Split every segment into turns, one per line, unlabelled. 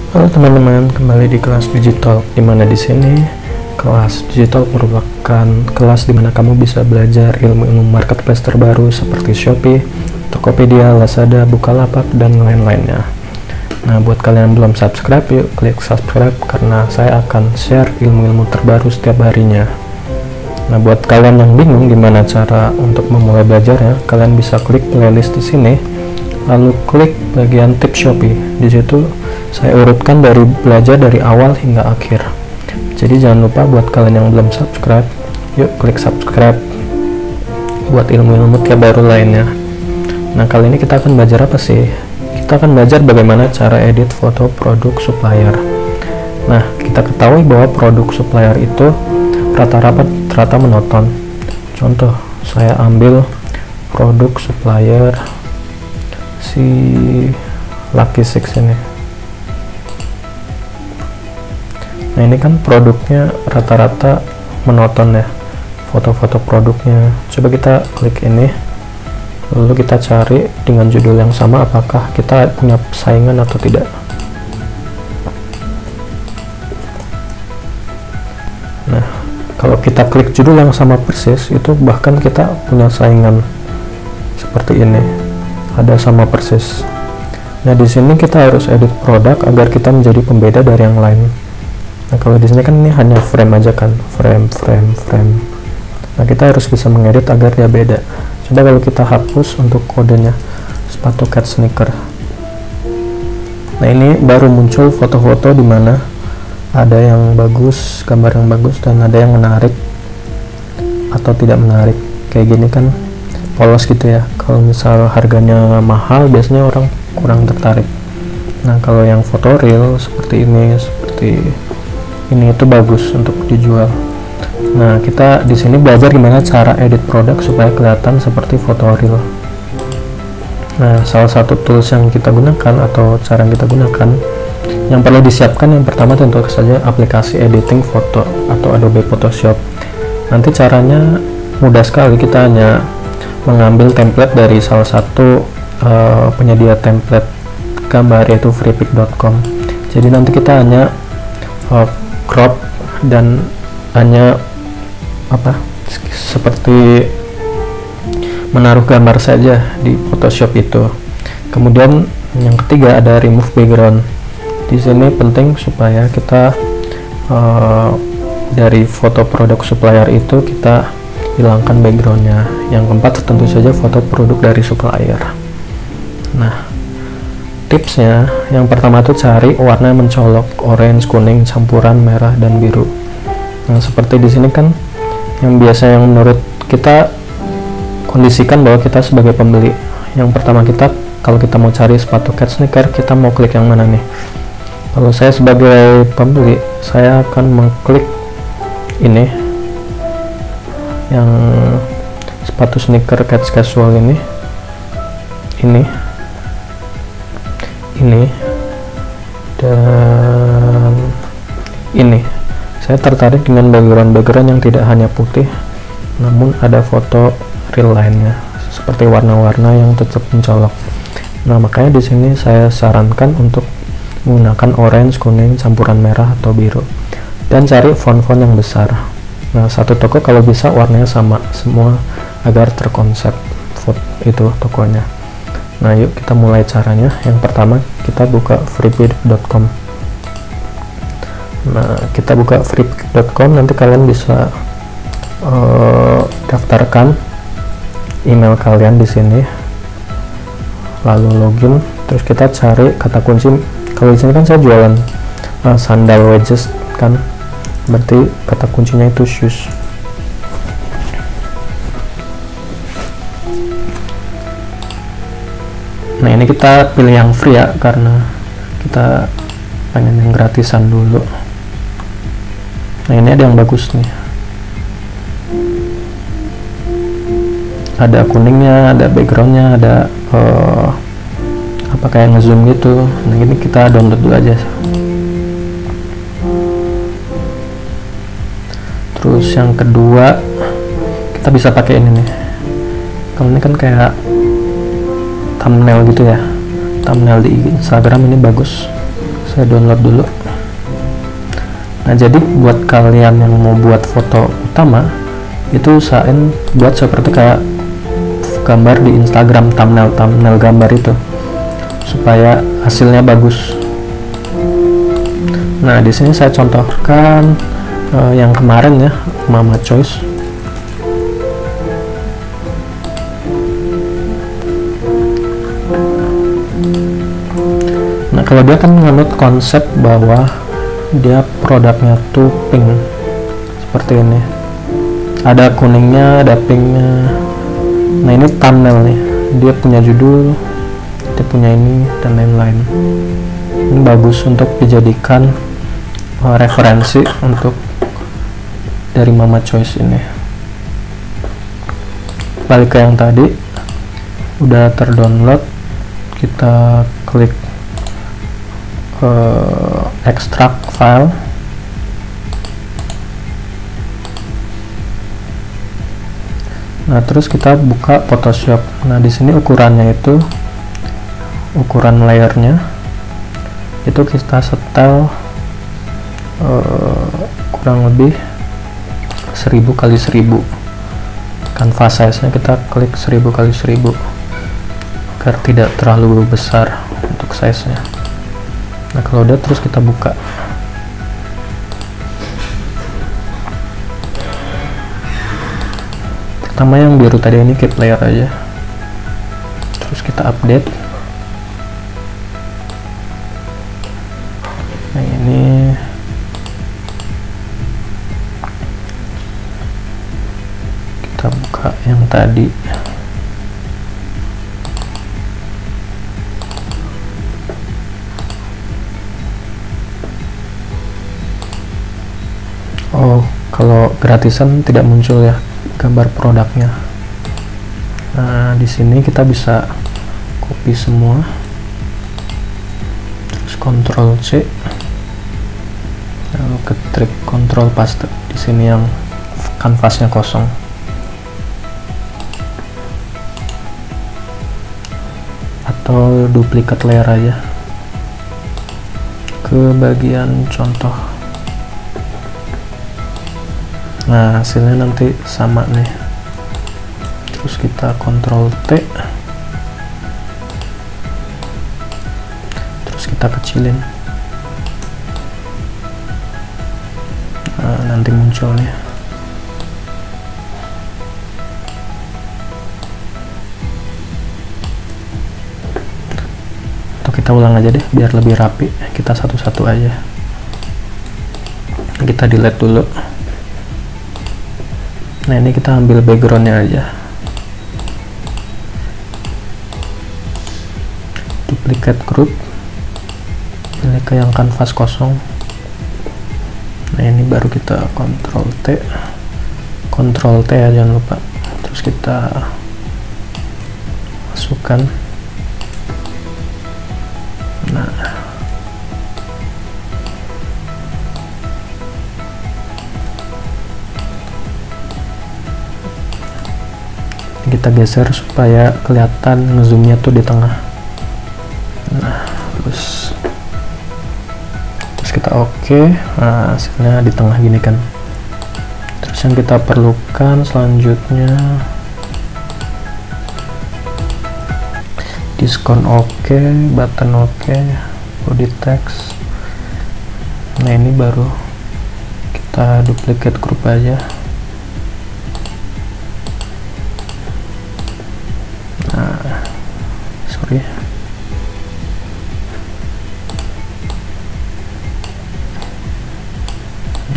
Halo teman-teman, kembali di kelas digital, dimana di sini kelas digital merupakan kelas dimana kamu bisa belajar ilmu-ilmu marketplace terbaru seperti Shopee, Tokopedia, Lazada, Bukalapak, dan lain-lainnya. Nah, buat kalian yang belum subscribe, yuk klik subscribe karena saya akan share ilmu-ilmu terbaru setiap harinya. Nah, buat kalian yang bingung gimana cara untuk memulai belajarnya, kalian bisa klik playlist di sini, lalu klik bagian tips Shopee. Di situ saya urutkan dari belajar dari awal hingga akhir. Jadi jangan lupa buat kalian yang belum subscribe, yuk klik subscribe buat ilmu-ilmu tiap baru lainnya. Nah, kali ini kita akan belajar apa sih? Kita akan belajar bagaimana cara edit foto produk supplier. Nah, kita ketahui bahwa produk supplier itu rata-rata menonton. Contoh, saya ambil produk supplier si Lucky Six ini. Nah, ini kan produknya rata-rata menonton ya, foto-foto produknya. Coba kita klik ini, lalu kita cari dengan judul yang sama apakah kita punya saingan atau tidak. Nah, kalau kita klik judul yang sama persis, itu bahkan kita punya saingan seperti ini, ada sama persis. Nah, di sini kita harus edit produk agar kita menjadi pembeda dari yang lain. Nah, kalau di sini kan ini hanya frame aja kan, frame. Nah, kita harus bisa mengedit agar dia beda. Coba kalau kita hapus untuk kodenya sepatu cat sneaker. Nah, ini baru muncul foto-foto di mana ada yang bagus, gambar yang bagus, dan ada yang menarik atau tidak menarik. Kayak gini kan polos gitu ya. Kalau misal harganya mahal, biasanya orang kurang tertarik. Nah, kalau yang foto real seperti ini, itu bagus untuk dijual. Nah, kita di sini belajar gimana cara edit produk supaya kelihatan seperti foto real. Nah, salah satu tools yang kita gunakan atau cara yang kita gunakan, yang perlu disiapkan yang pertama tentu saja aplikasi editing foto atau Adobe Photoshop. Nanti caranya mudah sekali, kita hanya mengambil template dari salah satu penyedia template gambar yaitu freepik.com. Jadi nanti kita hanya crop dan hanya seperti menaruh gambar saja di Photoshop itu. Kemudian yang ketiga ada remove background. Di sini penting supaya kita dari foto produk supplier itu kita hilangkan backgroundnya. Yang keempat tentu saja foto produk dari supplier. Nah, tipsnya yang pertama itu cari warna yang mencolok, orange, kuning, campuran merah dan biru. Nah, seperti di sini kan yang biasa yang menurut kita kondisikan bahwa kita sebagai pembeli. Yang pertama kita kalau kita mau cari sepatu cat sneaker, kita mau klik yang mana nih? Kalau saya sebagai pembeli, saya akan mengklik ini yang sepatu sneaker cat casual ini dan ini. Saya tertarik dengan background yang tidak hanya putih namun ada foto real lainnya seperti warna-warna yang tetap mencolok. Nah, makanya di sini saya sarankan untuk menggunakan orange, kuning, campuran merah atau biru, dan cari font-font yang besar. Nah, satu toko kalau bisa warnanya sama semua agar terkonsep foto itu tokonya. Nah, yuk kita mulai caranya. Yang pertama kita buka freepik.com. Nah, kita buka freepik.com, nanti kalian bisa daftarkan email kalian di sini, lalu login, terus kita cari kata kunci. Kalau di sini kan saya jualan sandal wedges kan, berarti kata kuncinya itu shoes. Nah, ini kita pilih yang free ya, karena kita pengen yang gratisan dulu. Nah, ini ada yang bagus nih, ada kuningnya, ada backgroundnya, ada kayak ngezoom gitu. Nah, ini kita download dulu aja. Terus yang kedua kita bisa pakai ini nih. Kalau ini kan kayak thumbnail gitu ya, thumbnail di Instagram, ini bagus Saya download dulu. Nah, jadi buat kalian yang mau buat foto utama, itu usahain buat seperti kayak gambar di Instagram, thumbnail gambar itu, supaya hasilnya bagus. Nah, di sini saya contohkan yang kemarin ya, Mama Choice. Nah, kalau dia kan menganut konsep bahwa dia produknya tuh pink seperti ini, ada kuningnya, ada pinknya. Nah, ini thumbnail nih, dia punya judul, dia punya ini dan lain-lain. Ini bagus untuk dijadikan referensi untuk dari Mama Choice ini. Balik ke yang tadi, udah terdownload, kita klik extract file. Nah, terus kita buka Photoshop. Nah, di sini ukurannya itu, ukuran layernya itu kita setel kurang lebih 1000 kali 1000. Canvas size nya kita klik 1000 kali 1000 agar tidak terlalu besar untuk size nya. Nah, kalau udah, terus kita buka. Pertama yang biru tadi ini keep layer aja, terus kita update. Nah, ini kita buka yang tadi. Oh, kalau gratisan tidak muncul ya gambar produknya. Nah, di sini kita bisa copy semua, terus Ctrl C, lalu ketik Ctrl paste di sini yang kanvasnya kosong. Atau duplikat layer aja ke bagian contoh. Nah, hasilnya nanti sama nih. Terus kita Ctrl T, terus kita kecilin. Nah, nanti muncul nih. Atau kita ulang aja deh biar lebih rapi. Kita satu-satu aja. Kita delete dulu. Nah, ini kita ambil backgroundnya aja, duplicate group, pilih ke yang kanvas kosong. Nah, ini baru kita Ctrl T ya, jangan lupa. Terus kita masukkan. Nah, kita geser supaya kelihatan ngezoomnya tuh di tengah. Nah, terus kita oke. Nah, hasilnya di tengah gini kan. Terus yang kita perlukan selanjutnya diskon oke, button oke, body text. Nah, ini baru kita duplicate group aja. Nah, sorry.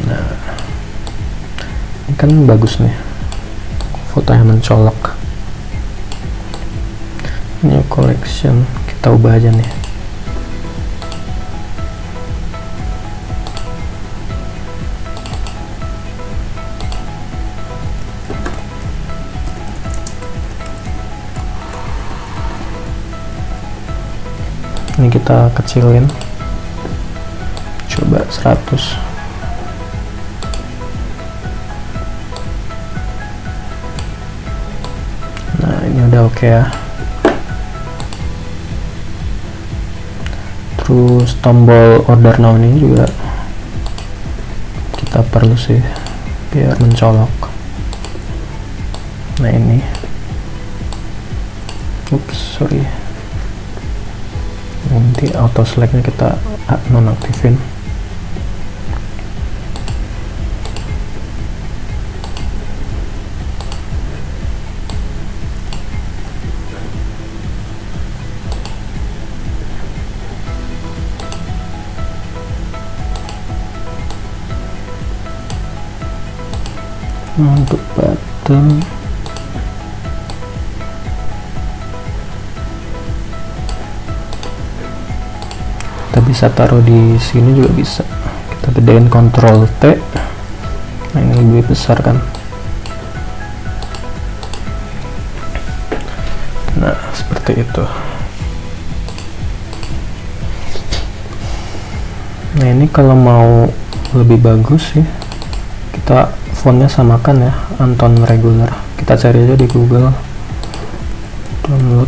Nah, ini kan bagus nih, fotonya mencolok. New collection, kita ubah aja nih. Ini kita kecilin, coba 100. Nah, ini udah oke ya. Terus tombol order now ini juga kita perlu sih biar mencolok. Nah ini, sorry, nanti auto selectnya kita nonaktifin. Untuk button kita bisa taruh di sini juga bisa, kita gedein Ctrl T. Nah ini lebih besar kan. Nah seperti itu. Nah ini kalau mau lebih bagus sih, kita fontnya samakan ya, Anton Regular. Kita cari aja di Google, download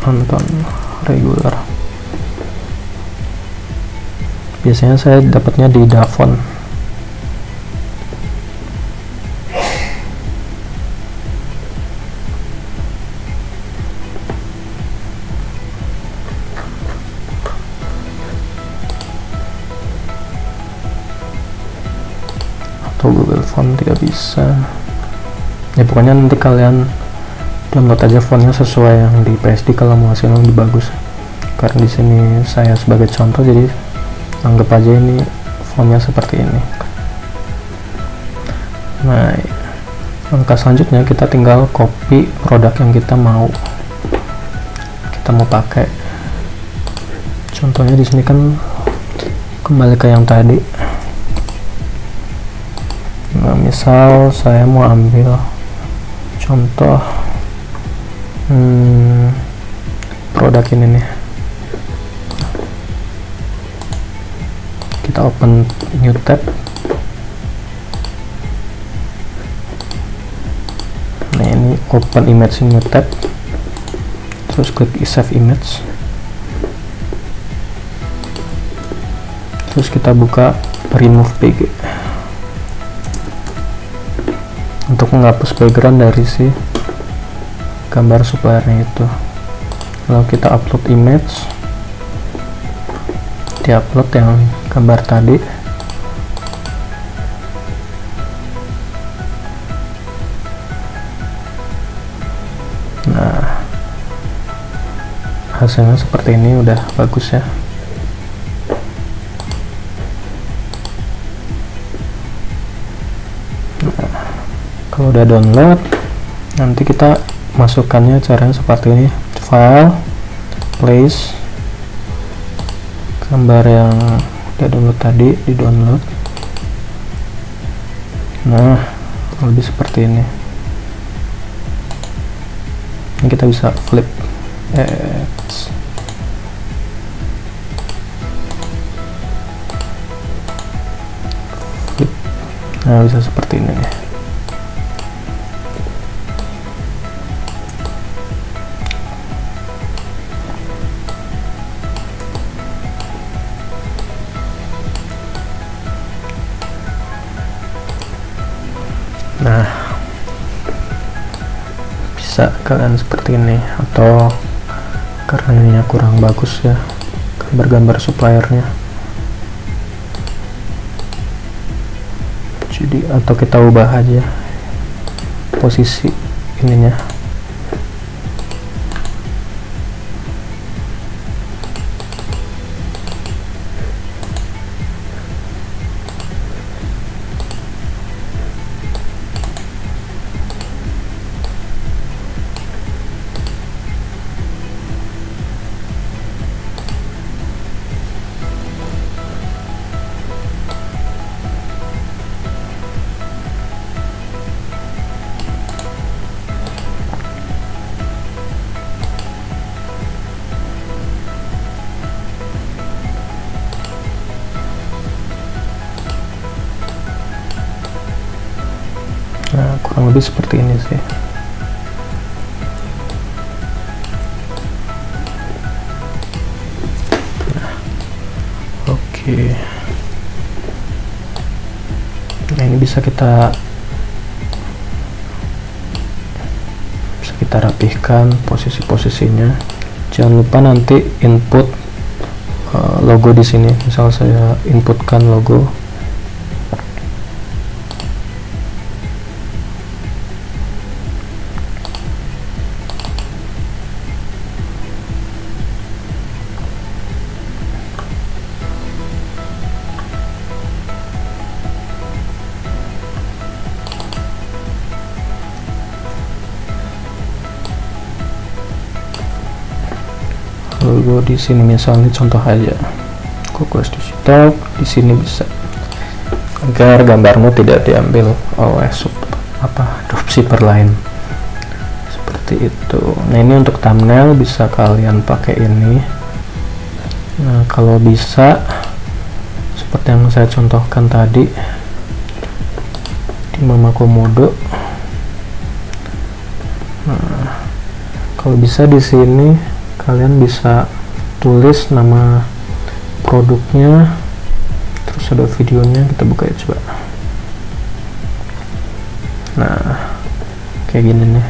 Anton Regular. Biasanya saya dapatnya di Davon. Google Font tidak bisa ya, pokoknya nanti kalian download aja fontnya sesuai yang di PSD kalau mau hasilnya lebih bagus. Karena di sini saya sebagai contoh, jadi anggap aja ini fontnya seperti ini. Nah langkah selanjutnya kita tinggal copy produk yang kita mau pakai. Contohnya di sini kan kembali ke yang tadi. Nah misal saya mau ambil contoh produk ini nih, kita open new tab. Nah ini open image new tab, terus klik save image, terus kita buka remove PG untuk menghapus background dari si gambar suppliernya itu. Lalu kita upload image, diupload yang gambar tadi. Nah hasilnya seperti ini, udah bagus ya. Kalau udah download, nanti kita masukkannya caranya seperti ini. File, place, gambar yang udah download tadi di download. Nah lebih seperti ini. Ini kita bisa flip. Nah bisa seperti ini nih. Nah bisa kalian seperti ini, atau karena ininya kurang bagus ya gambar-gambar suppliernya, jadi atau kita ubah aja posisi ininya. Nah kurang lebih seperti ini sih. Nah, Oke. Nah, ini bisa kita rapihkan posisi-posisinya. Jangan lupa nanti input logo di sini. Misal saya inputkan logo. Logo di sini misalnya contoh aja Kukus Digital, di sini bisa, agar gambarmu tidak diambil oleh dropshipper lain seperti itu. Nah, ini untuk thumbnail bisa kalian pakai ini. Nah, kalau bisa seperti yang saya contohkan tadi di Mama Komodo. Nah, kalau bisa di sini kalian bisa tulis nama produknya, terus ada videonya, kita buka ya coba. Nah, kayak gini nih,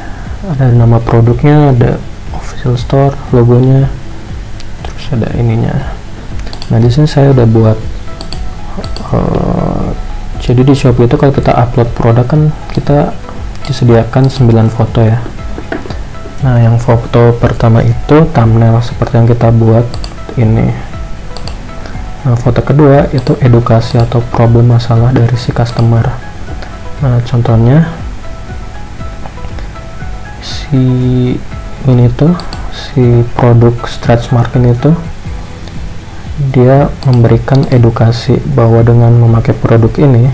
ada nama produknya, ada official store, logonya, terus ada ininya. Nah, di sini saya udah buat jadi di Shopee itu kalau kita upload produk kan kita disediakan 9 foto ya. Nah, yang foto pertama itu thumbnail seperti yang kita buat ini. Nah, foto kedua itu edukasi atau problem masalah dari si customer. Nah, contohnya si produk stretch mark ini tuh dia memberikan edukasi bahwa dengan memakai produk ini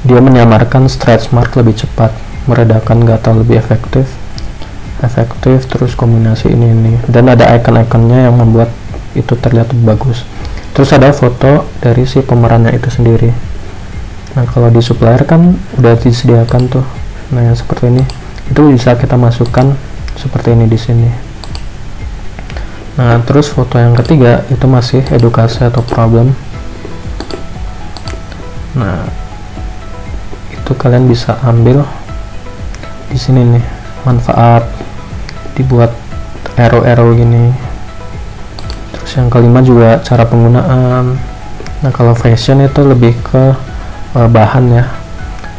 dia menyamarkan stretch mark lebih cepat, meredakan gatal lebih efektif, terus kombinasi ini, dan ada icon-iconnya yang membuat itu terlihat lebih bagus. Terus ada foto dari si pemerannya itu sendiri. Nah, kalau di supplier kan udah disediakan tuh. Nah, yang seperti ini itu bisa kita masukkan seperti ini di sini. Nah, terus foto yang ketiga itu masih edukasi atau problem. Nah, itu kalian bisa ambil di sini nih, manfaat, dibuat arrow gini. Terus yang kelima juga cara penggunaan. Nah, kalau fashion itu lebih ke bahan ya,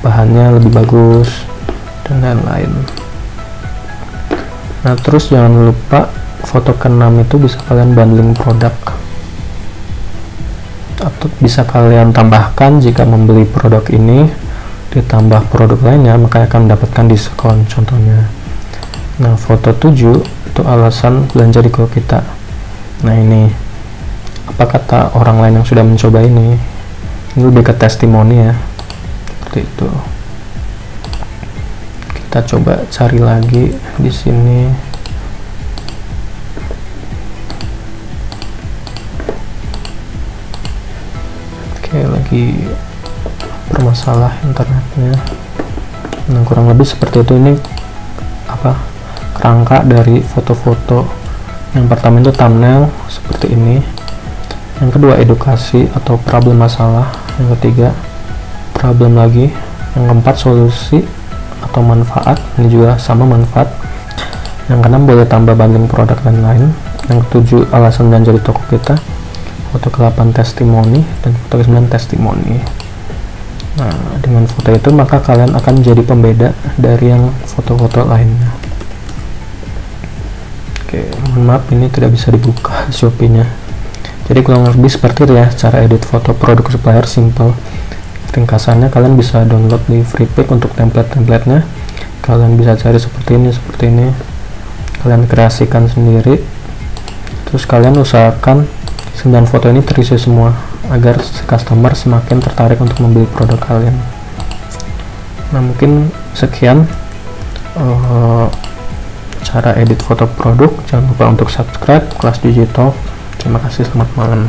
bahannya lebih bagus dan lain-lain. Nah, terus jangan lupa foto ke-6 itu bisa kalian bundling produk, atau bisa kalian tambahkan jika membeli produk ini ditambah produk lainnya maka akan mendapatkan diskon contohnya. Nah, foto 7 itu alasan belanja di Go kita. Nah, ini apa kata orang lain yang sudah mencoba ini lebih ke testimoni ya, seperti itu. Kita coba cari lagi di sini. Oke, lagi bermasalah internetnya. Nah, kurang lebih seperti itu. Ini kerangka dari foto-foto. Yang pertama itu thumbnail seperti ini, yang kedua edukasi atau problem masalah, yang ketiga problem lagi, yang keempat solusi atau manfaat, ini juga sama manfaat, yang keenam boleh tambah bundling produk dan lain, yang ketujuh alasan belanja di toko kita, foto ke-8 testimoni, dan foto ke-9 testimoni. Nah, dengan foto itu maka kalian akan jadi pembeda dari yang foto-foto lainnya. Oke, mohon maaf ini tidak bisa dibuka Shopee-nya. Jadi kurang lebih seperti itu ya cara edit foto produk supplier, simple. Ringkasannya kalian bisa download di Freepik untuk template-templatenya. Kalian bisa cari seperti ini. Kalian kreasikan sendiri. Terus kalian usahakan 9 foto ini terisi semua agar customer semakin tertarik untuk membeli produk kalian. Nah, mungkin sekian cara edit foto produk. Jangan lupa untuk subscribe Kelas Digital. Terima kasih, selamat malam.